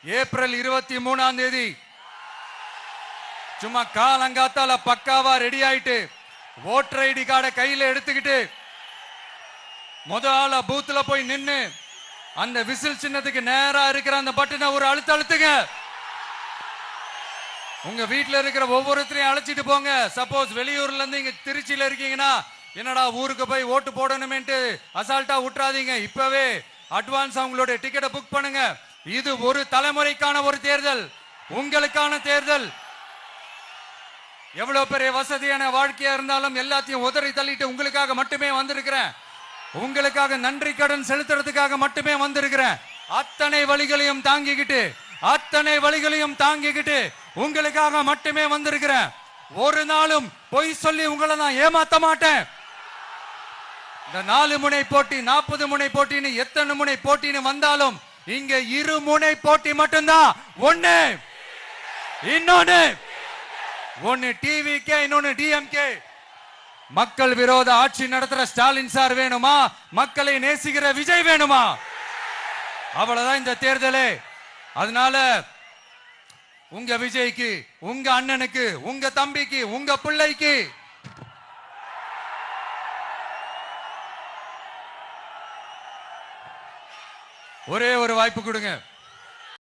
April 23ஆம் தேதி சும்மா காலங்காத்தால பக்காவா ரெடி ஆயிட்டு ஓட்டர் ஐடி கார்டை கையில எடுத்துக்கிட்டு முதல்ல பூத்துல போய் நின்னு அந்த விசில் சின்னத்துக்கு நேரா இருக்கிற அந்த பட்டனை ஒரு அழுத்துங்க. உங்க வீட்டுல இருக்கிற ஒவ்வொருத்தரையும் அழைச்சிட்டு போங்க. சப்போஸ் வெளியூர்ல இருந்து இங்க திருச்சியில இருக்கீங்கன்னா என்னடா ஊருக்கு போய் ஓட்டு போடணுமேன்ட்டு அசால்ட்டா விட்டுறாதீங்க. இப்பவே அட்வான்ஸ் அவங்களுடைய டிக்கெட்டை புக் பண்ணுங்க. இது ஒரு தலைமுறைக்கான ஒரு தேர்தல், உங்களுக்கான தேர்தல். எவ்வளவு பெரிய வசதியான வாழ்க்கையா இருந்தாலும் எல்லாத்தையும் உதறி தள்ளிட்டு உங்களுக்காக மட்டுமே வந்திருக்கிறேன். உங்களுக்காக நன்றி கடன் செலுத்துறதுக்காக மட்டுமே வந்திருக்கிறேன். அத்தனை வழிகளையும் தாங்கிக்கிட்டு உங்களுக்காக மட்டுமே வந்திருக்கிறேன். ஒரு நாளும் பொய் சொல்லி உங்களை நான் ஏமாத்த மாட்டேன். இந்த 4 முனை போட்டி 40 முனை போட்டின்னு எத்தனை முனை போட்டின்னு வந்தாலும் இங்க 2 முனை போட்டி மட்டும்தான். ஒன்னு டிவிகே, இன்னொன்னு டிஎம்கே. மக்கள் விரோத ஆட்சி நடத்துற ஸ்டாலின் சார் வேணுமா, மக்களை நேசிக்கிற விஜய் வேணுமா? அவ்வளவுதான் இந்த தேர்தலே. அதனால உங்க விஜய்க்கு, உங்க அண்ணனுக்கு, உங்க தம்பிக்கு, உங்க பிள்ளைக்கு ஒரே ஒரு வாய்ப்பு கொடுங்க.